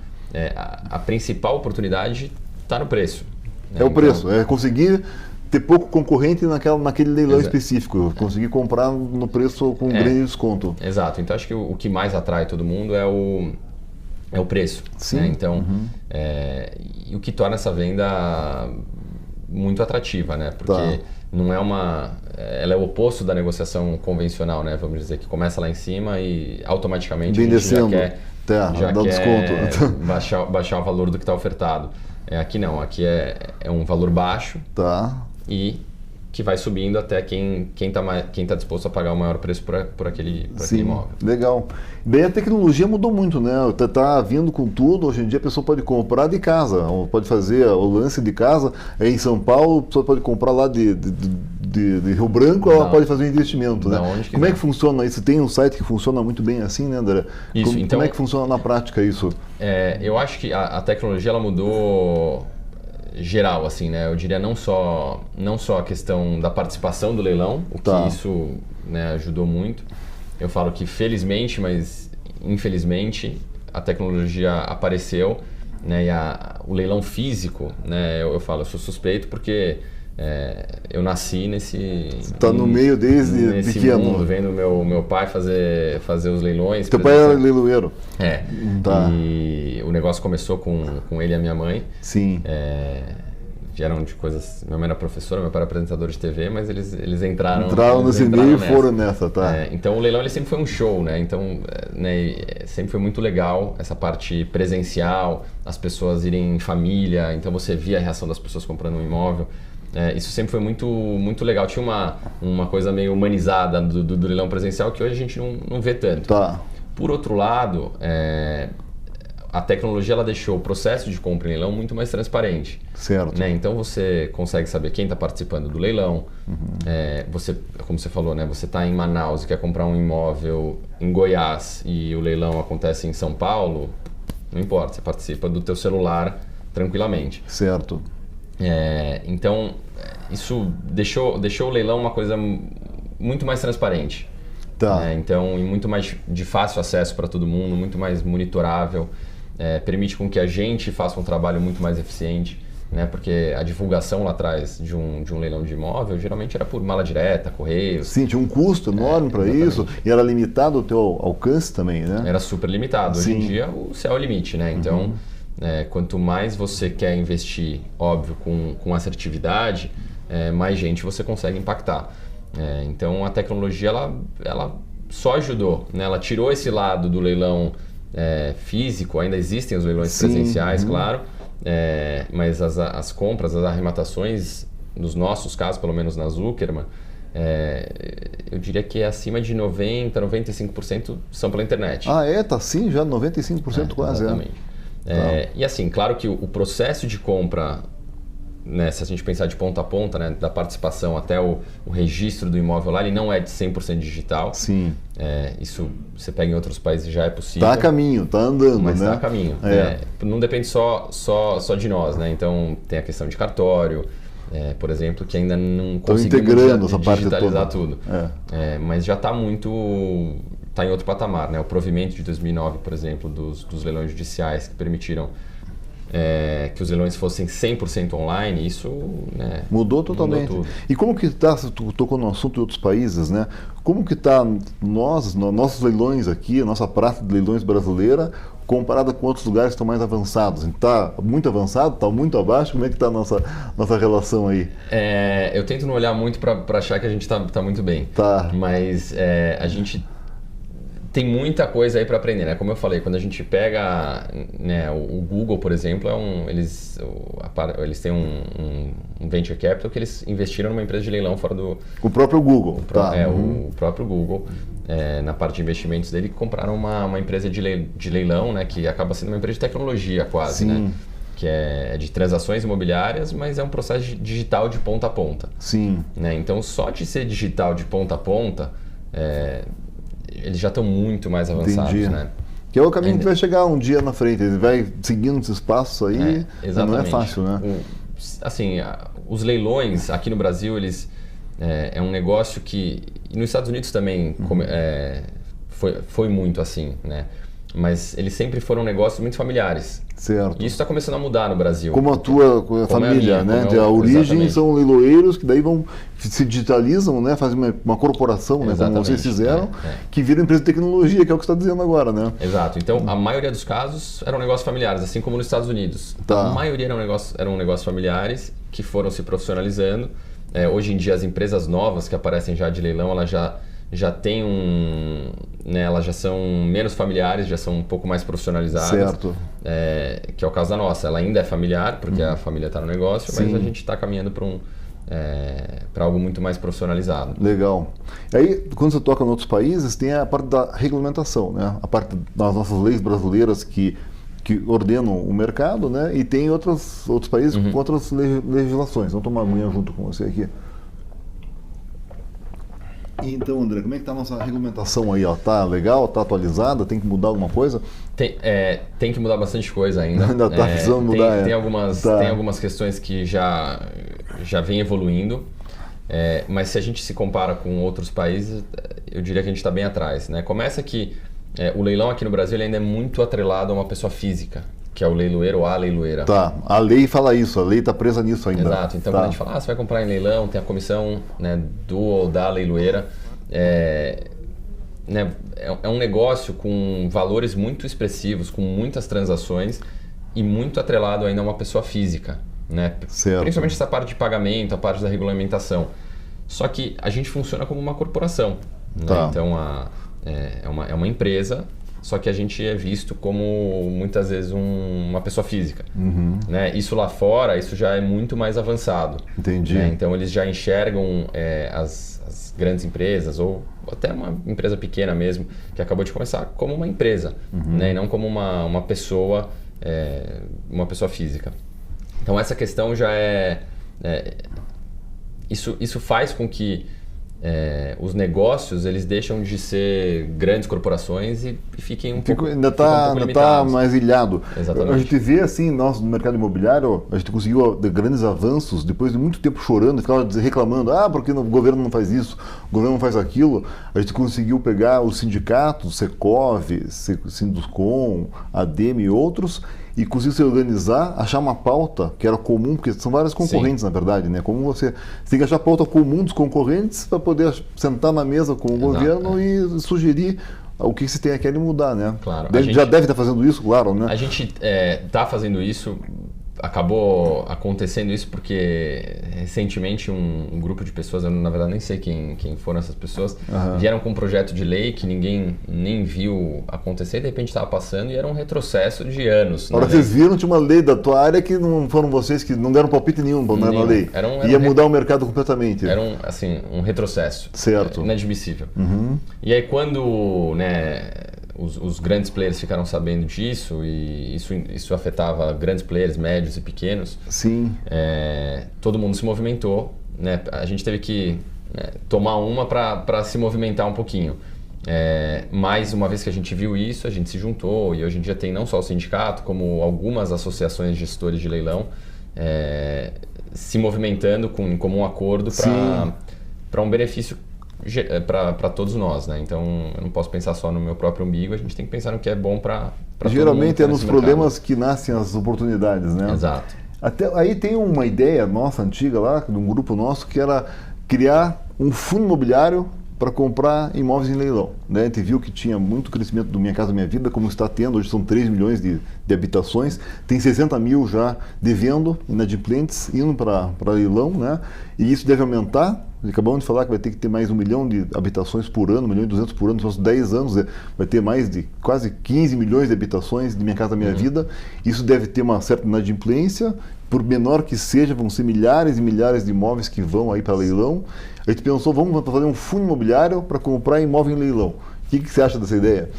a principal oportunidade está no preço. Né? É o preço, é conseguir ter pouco concorrente naquele leilão específico, conseguir comprar no preço com um grande desconto. Exato, então acho que o que mais atrai todo mundo é o preço. Sim. Né? Então, e o que torna essa venda muito atrativa, né? Porque não é ela é o oposto da negociação convencional, né? Vamos dizer que começa lá em cima e automaticamente a gente já quer desconto. baixar o valor do que está ofertado. Aqui não, aqui é um valor baixo e que vai subindo até quem tá disposto a pagar o maior preço por aquele imóvel. Legal. Bem, a tecnologia mudou muito, né? Tá vindo com tudo. Hoje em dia a pessoa pode comprar de casa, pode fazer o lance de casa. Em São Paulo, a pessoa pode comprar lá de Rio Branco, ela pode fazer um investimento, né? Como é que funciona isso? Tem um site que funciona muito bem assim, né, André? Isso, como é que funciona na prática isso? Eu acho que a tecnologia ela mudou geral, assim, né? Eu diria não só a questão da participação do leilão, o que isso, né, ajudou muito. Eu falo que felizmente, mas infelizmente, a tecnologia apareceu, né? E o leilão físico, né? Eu falo, eu sou suspeito porque eu nasci nesse... Você está no meio desde pequeno. Mundo, vendo meu pai fazer os leilões. Teu pai era leiloeiro? E o negócio começou com ele e a minha mãe. Sim. Vieram de coisas... Minha mãe era professora, meu pai era apresentador de TV, mas eles entraram nesse meio e foram nessa, então o leilão ele sempre foi um show, né? Então, sempre foi muito legal essa parte presencial, as pessoas irem em família, então você via a reação das pessoas comprando um imóvel. Isso sempre foi muito, muito legal. Tinha uma coisa meio humanizada do leilão presencial que hoje a gente não vê tanto. Por outro lado, a tecnologia ela deixou o processo de compra em leilão muito mais transparente. Certo. Né? Então você consegue saber quem está participando do leilão. Como você falou, né? Você está em Manaus e quer comprar um imóvel em Goiás e o leilão acontece em São Paulo, não importa, você participa do teu celular tranquilamente. Certo. Então, isso deixou o leilão uma coisa muito mais transparente. Então, e muito mais de fácil acesso para todo mundo, muito mais monitorável. Permite com que a gente faça um trabalho muito mais eficiente, né? Porque a divulgação lá atrás de um leilão de imóvel geralmente era por mala direta, correio. Sim, tinha um custo enorme para isso e era limitado o teu alcance também, né? Era super limitado. Hoje em dia o céu é o limite, né? Então, quanto mais você quer investir, óbvio, com assertividade, mais gente você consegue impactar. Então a tecnologia ela só ajudou, né? Ela tirou esse lado do leilão físico, ainda existem os leilões presenciais, claro, mas as compras, as arrematações, nos nossos casos, pelo menos na Zuckerman, eu diria que acima de 90%, 95% são pela internet. Tá sim, já 95% quase. Exatamente. E assim, claro que o processo de compra, né, se a gente pensar de ponta a ponta, né, da participação até o registro do imóvel lá, ele não é de 100% digital. Sim. Isso você pega em outros países já é possível. Está a caminho, está andando, mas né? Está a caminho. Não depende só de nós, né? Então tem a questão de cartório, por exemplo, que ainda não conseguimos digitalizar tudo. Mas já está está em outro patamar, né? O provimento de 2009, por exemplo, dos leilões judiciais que permitiram que os leilões fossem 100% online, isso, né, mudou totalmente. Mudou tudo. E como que está, tu tocou no assunto de outros países, né? Como que está nossos leilões aqui, a nossa praça de leilões brasileira, comparada com outros lugares que estão mais avançados? Está muito avançado? Está muito abaixo? Como é que está a nossa relação aí? Eu tento não olhar muito para achar que a gente está muito bem. Tá. Mas a gente tem muita coisa aí para aprender, né? Como eu falei, quando a gente pega, né, o Google, por exemplo, eles têm um venture capital que eles investiram numa empresa de leilão fora do... O próprio Google. O próprio Google, na parte de investimentos dele, compraram uma empresa de leilão, né, que acaba sendo uma empresa de tecnologia quase, né? Que é de transações imobiliárias, mas é um processo digital de ponta a ponta. Sim. Né? Então, só de ser digital de ponta a ponta, eles já estão muito mais avançados. Entendi. Né? Que é o caminho que vai chegar um dia na frente. Ele vai seguindo esses passos aí, exatamente. Não é fácil, né? Os leilões aqui no Brasil, eles é um negócio que... E nos Estados Unidos também foi muito assim, né? Mas eles sempre foram negócios muito familiares. Certo. E isso está começando a mudar no Brasil. Como a tua família, né? A origem exatamente. São leiloeiros que daí se digitalizam, né? Fazem uma corporação, né? Como vocês fizeram, que vira empresa de tecnologia, que é o que você está dizendo agora, né? Exato. Então, a maioria dos casos eram negócios familiares, assim como nos Estados Unidos. Tá. A maioria eram negócios familiares que foram se profissionalizando. Hoje em dia, as empresas novas que aparecem já de leilão, elas já têm né, elas já são menos familiares, já são um pouco mais profissionalizadas. Certo. Que é o caso da nossa. Ela ainda é familiar, porque a família está no negócio, Sim. mas a gente está caminhando para algo muito mais profissionalizado. Legal. E aí, quando você toca em outros países, tem a parte da regulamentação, né? A parte das nossas leis brasileiras que ordenam o mercado, né? E tem outros países com outras legislações. Vamos tomar uma aguinha junto com você aqui. Então, André, como é que está a nossa regulamentação aí? Está legal? Está atualizada? Tem que mudar alguma coisa? Tem que mudar bastante coisa ainda. Ainda está precisando mudar. Tem algumas questões que já vem evoluindo, mas se a gente se compara com outros países, eu diria que a gente está bem atrás. Né? Começa que o leilão aqui no Brasil ele ainda é muito atrelado a uma pessoa física, que é o leiloeiro ou a leiloeira. Tá, a lei fala isso, a lei está presa nisso ainda. Exato, então quando a gente fala, você vai comprar em leilão, tem a comissão, né, do ou da leiloeira, é um negócio com valores muito expressivos, com muitas transações e muito atrelado ainda a uma pessoa física, né? Certo. Principalmente essa parte de pagamento, a parte da regulamentação. Só que a gente funciona como uma corporação, né? Tá. Então é uma empresa, só que a gente é visto como muitas vezes uma pessoa física. Né? Isso lá fora, isso já é muito mais avançado. Entendi. Né? Então eles já enxergam as grandes empresas, ou até uma empresa pequena mesmo, que acabou de começar, como uma empresa, né? E não como uma pessoa física. Então essa questão já isso faz com que os negócios eles deixam de ser grandes corporações e fiquem ainda está mais ilhado. Exatamente. A gente vê assim, nós no mercado imobiliário, a gente conseguiu grandes avanços depois de muito tempo chorando, ficava reclamando, porque o governo não faz isso, o governo não faz aquilo. A gente conseguiu pegar os sindicatos, Secov, Sinduscom, ADEME e outros, e conseguiu se organizar, achar uma pauta que era comum, porque são vários concorrentes. Sim. Na verdade, né? Como você tem que achar a pauta comum dos concorrentes para poder sentar na mesa com o governo e sugerir o que se tem aqui e mudar, né? Claro. Já deve estar fazendo isso, claro, né? A gente está fazendo isso. Acabou acontecendo isso porque recentemente um grupo de pessoas, eu na verdade nem sei quem foram essas pessoas, vieram com um projeto de lei que ninguém nem viu acontecer, de repente estava passando e era um retrocesso de anos. Agora vocês viram, tinha uma lei da tua área que não foram vocês que não deram palpite nenhum na lei. Ia mudar o mercado completamente. Era um retrocesso. Certo. Inadmissível. E aí quando, né, os grandes players ficaram sabendo disso e isso afetava grandes players, médios e pequenos. Sim. Todo mundo se movimentou, né? A gente teve que tomar uma para se movimentar um pouquinho. Mas uma vez que a gente viu isso, a gente se juntou e hoje em dia tem não só o sindicato, como algumas associações de gestores de leilão se movimentando com um acordo para um benefício para todos nós, né? Então eu não posso pensar só no meu próprio umbigo, a gente tem que pensar no que é bom para geralmente é nos problemas que nascem as oportunidades, né? Exato. Aí tem uma ideia nossa antiga lá, de um grupo nosso, que era criar um fundo imobiliário para comprar imóveis em leilão, né? A gente viu que tinha muito crescimento do Minha Casa Minha Vida, como está tendo, hoje são 3 milhões de habitações, tem 60 mil já devendo, inadimplentes, indo para leilão, né? E isso deve aumentar, Acabamos de falar que vai ter que ter mais 1 milhão de habitações por ano, 1 milhão e 200 por ano, nos próximos 10 anos vai ter mais de quase 15 milhões de habitações de Minha Casa Minha Vida. Isso deve ter uma certa inadimplência, por menor que seja, vão ser milhares e milhares de imóveis que vão aí para leilão. A gente pensou, vamos fazer um fundo imobiliário para comprar imóvel em leilão. O que você acha dessa ideia?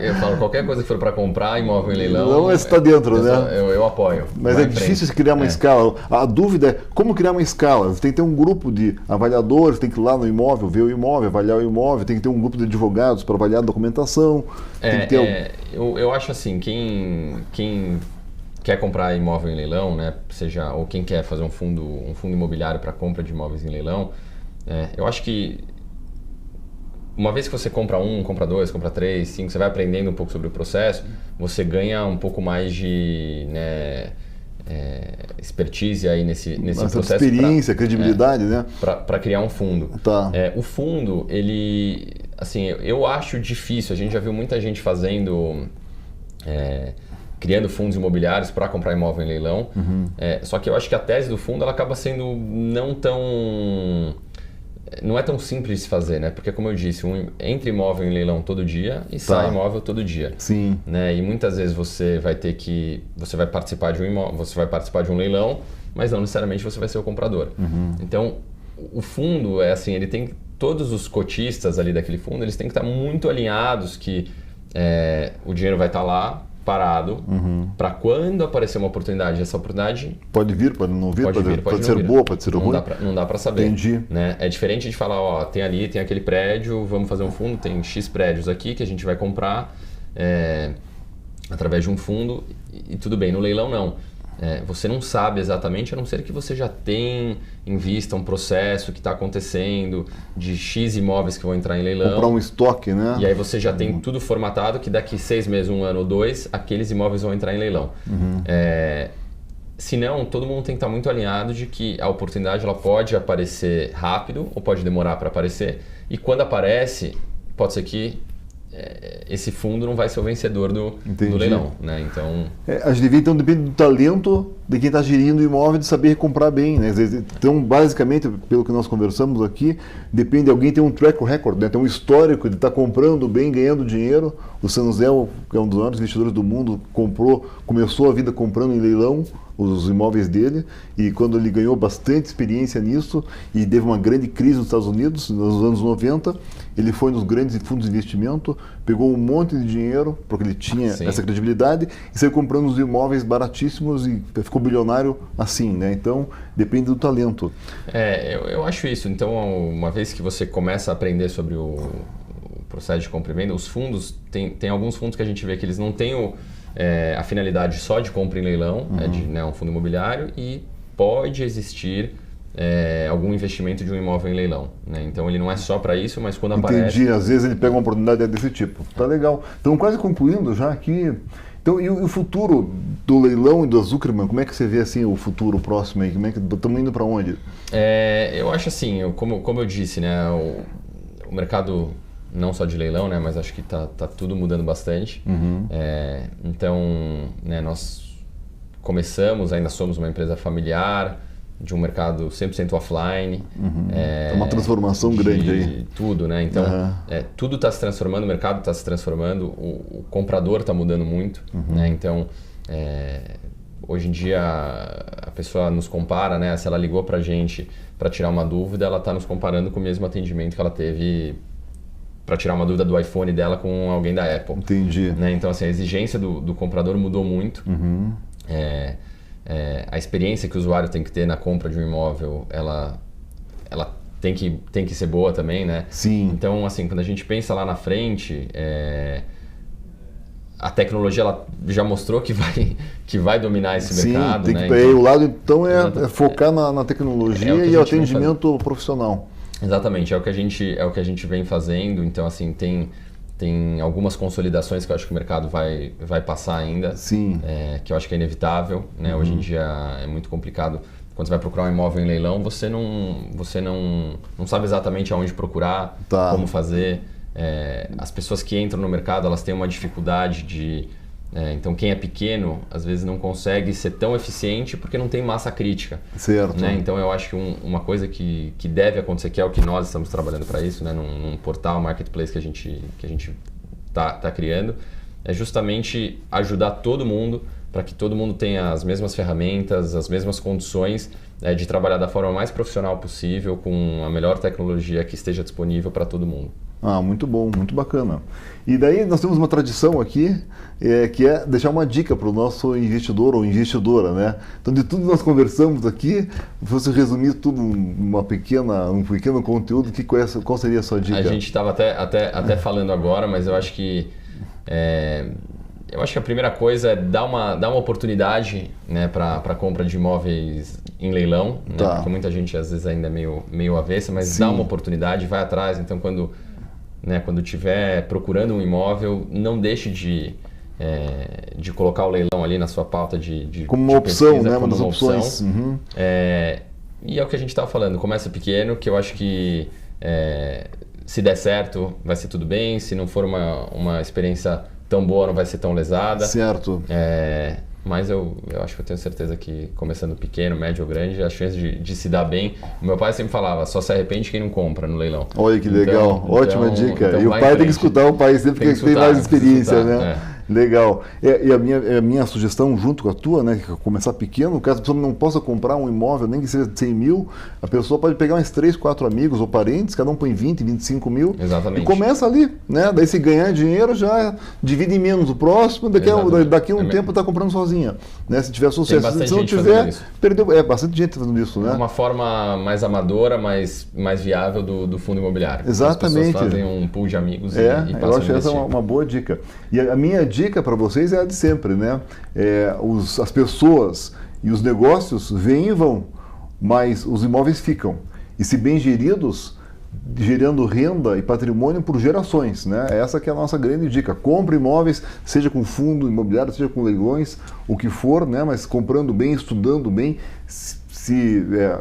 Eu falo, qualquer coisa que for para comprar imóvel em leilão, não está dentro, né? Eu apoio. Mas é difícil se criar uma escala. A dúvida é como criar uma escala. Você tem que ter um grupo de avaliadores, tem que ir lá no imóvel, ver o imóvel, avaliar o imóvel, tem que ter um grupo de advogados para avaliar a documentação. Eu acho assim, quem quer comprar imóvel em leilão, né, ou quem quer fazer um fundo imobiliário para compra de imóveis em leilão, eu acho que uma vez que você compra 1, compra 2, compra 3, 5, você vai aprendendo um pouco sobre o processo, você ganha um pouco mais de expertise aí nesse processo. Experiência, credibilidade, né? Para criar um fundo. Tá. O fundo, ele, assim, eu acho difícil. A gente já viu muita gente criando fundos imobiliários para comprar imóvel em leilão. Só que eu acho que a tese do fundo ela acaba sendo não é tão simples de se fazer, né? Porque, como eu disse, entra imóvel em leilão todo dia e sai imóvel todo dia. Sim. Né? E muitas vezes você vai participar de um leilão, mas não necessariamente você vai ser o comprador. Então, o fundo ele tem todos os cotistas ali daquele fundo, eles têm que estar muito alinhados que o dinheiro vai estar lá parado para quando aparecer uma oportunidade, essa oportunidade pode vir, pode não vir, pode ser boa, pode ser ruim. Não dá para saber. Entendi. Né? É diferente de falar, tem aquele prédio, vamos fazer um fundo, tem X prédios aqui que a gente vai comprar através de um fundo e tudo bem. No leilão não. Você não sabe exatamente, a não ser que você já tem em vista um processo que está acontecendo de X imóveis que vão entrar em leilão. Comprar um estoque, né? E aí você já tem tudo formatado que daqui 6 meses, 1 ano ou 2, aqueles imóveis vão entrar em leilão. Se não, todo mundo tem que estar muito alinhado de que a oportunidade ela pode aparecer rápido ou pode demorar para aparecer. E quando aparece, pode ser que esse fundo não vai ser o vencedor do leilão, né? Então, a gente devia, então, depende do talento de quem está gerindo o imóvel, de saber comprar bem, né? Então, basicamente, pelo que nós conversamos aqui, depende de alguém ter um track record, né? Ter um histórico de estar comprando bem, ganhando dinheiro. O Sanzel, que é um dos maiores investidores do mundo, começou a vida comprando em leilão os imóveis dele, e quando ele ganhou bastante experiência nisso e teve uma grande crise nos Estados Unidos nos anos 90, ele foi nos grandes fundos de investimento, pegou um monte de dinheiro, porque ele tinha essa credibilidade, e saiu comprando os imóveis baratíssimos e ficou bilionário assim, né? Então, depende do talento. Eu acho isso. Então, uma vez que você começa a aprender sobre o processo de compra e venda, os fundos, tem alguns fundos que a gente vê que eles não têm a finalidade só de compra em leilão, um fundo imobiliário, e pode existir algum investimento de um imóvel em leilão, né? Então ele não é só para isso, mas quando aparece... Entendi, às vezes ele pega uma oportunidade desse tipo. Tá legal. Então, quase concluindo já aqui, então, e o futuro do leilão e do Zuckerman, como é que você vê assim o futuro próximo aí? Estamos indo para onde? Eu acho assim, como eu disse, né, o mercado não só de leilão, né, mas acho que tá tudo mudando bastante. Então, né, nós começamos, ainda somos uma empresa familiar, de um mercado 100% offline. É uma transformação grande aí. Tudo, né? Então, tudo está se transformando, o mercado está se transformando, o comprador está mudando muito, né? Então, hoje em dia, a pessoa nos compara, né? Se ela ligou para a gente para tirar uma dúvida, ela está nos comparando com o mesmo atendimento que ela teve para tirar uma dúvida do iPhone dela com alguém da Apple. Entendi. Né? Então, assim, a exigência do comprador mudou muito. A experiência que o usuário tem que ter na compra de um imóvel, ela tem que ser boa também, né? Sim. Então, assim, quando a gente pensa lá na frente, a tecnologia ela já mostrou que vai dominar esse mercado, né? O lado, então, é focar na tecnologia e o atendimento profissional. Exatamente, é o que a gente vem fazendo. Então, assim, tem algumas consolidações que eu acho que o mercado vai passar ainda. Sim. Que eu acho que é inevitável, né? Hoje em dia é muito complicado. Quando você vai procurar um imóvel em leilão, você não sabe exatamente aonde procurar, como fazer. As pessoas que entram no mercado, elas têm uma dificuldade Então quem é pequeno, às vezes não consegue ser tão eficiente porque não tem massa crítica. Certo. Né? Então eu acho que uma coisa que deve acontecer, que é o que nós estamos trabalhando para isso, né? num portal marketplace que a gente tá criando, é justamente ajudar todo mundo para que todo mundo tenha as mesmas ferramentas, as mesmas condições de trabalhar da forma mais profissional possível, com a melhor tecnologia que esteja disponível para todo mundo. Muito bom, muito bacana. E daí nós temos uma tradição aqui, que é deixar uma dica para o nosso investidor ou investidora, né? Então, de tudo que nós conversamos aqui, se você resumir tudo um pequeno conteúdo, qual seria a sua dica? A gente estava até falando agora, mas eu acho que a primeira coisa é dar uma oportunidade, né, para a compra de imóveis em leilão, né? Porque muita gente às vezes ainda é meio avessa, mas Sim. dá uma oportunidade, vai atrás. Então quando estiver procurando um imóvel, não deixe de colocar o leilão ali na sua pauta como uma opção, pesquisa, né? como Uma das uma opção. opções. Uhum. E é o que a gente estava falando, começa pequeno, que eu acho que se der certo vai ser tudo bem, se não for uma experiência tão boa não vai ser tão lesada. Certo. Mas eu acho que eu tenho certeza que começando pequeno, médio ou grande, a chance de se dar bem. O meu pai sempre falava, só se arrepende quem não compra no leilão. Olha que legal, ótima dica. Então e o pai tem que escutar o pai sempre porque tem mais experiência, né? Legal. E a minha sugestão, junto com a tua, né, que é começar pequeno, caso a pessoa não possa comprar um imóvel, nem que seja de 100 mil, a pessoa pode pegar uns 3, 4 amigos ou parentes, cada um põe 20, 25 mil. Exatamente. E começa ali, né? Daí se ganhar dinheiro, já divide em menos o próximo, daqui a um tempo está comprando sozinha. Né? Se tiver sucesso, se não tiver, perdeu. Bastante gente fazendo isso, né? É uma forma mais amadora, mais viável do fundo imobiliário. Exatamente. As pessoas fazem um pool de amigos e passam a investir. Eu acho essa uma boa dica. E a minha dica para vocês é a de sempre, né? As pessoas e os negócios vêm e vão, mas os imóveis ficam. E se bem geridos, gerando renda e patrimônio por gerações, né? Essa que é a nossa grande dica. Compre imóveis, seja com fundo imobiliário, seja com leilões, o que for, né? Mas comprando bem, estudando bem,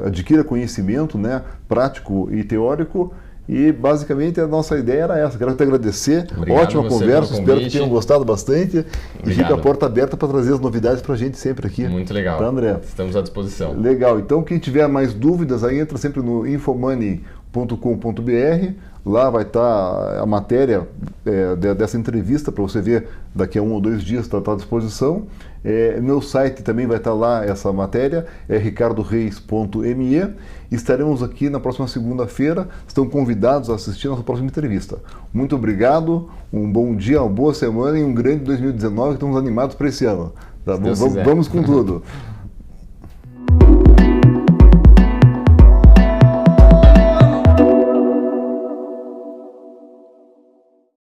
adquira conhecimento, né? Prático e teórico. E basicamente a nossa ideia era essa. Quero te agradecer. Obrigado. Ótima conversa, espero que tenham gostado bastante. Obrigado. E fica a porta aberta para trazer as novidades para a gente sempre aqui. Muito legal. Tá, André? Estamos à disposição. Legal. Então quem tiver mais dúvidas, aí entra sempre no infomoney.com.br. Lá vai estar a matéria dessa entrevista para você ver daqui a 1 ou 2 dias, está à disposição. Meu site também vai estar lá essa matéria, é ricardoreis.me. Estaremos aqui na próxima segunda-feira. Estão convidados a assistir a nossa próxima entrevista. Muito obrigado, um bom dia, uma boa semana e um grande 2019. Estamos animados para esse ano. Tá bom? Vamos com tudo.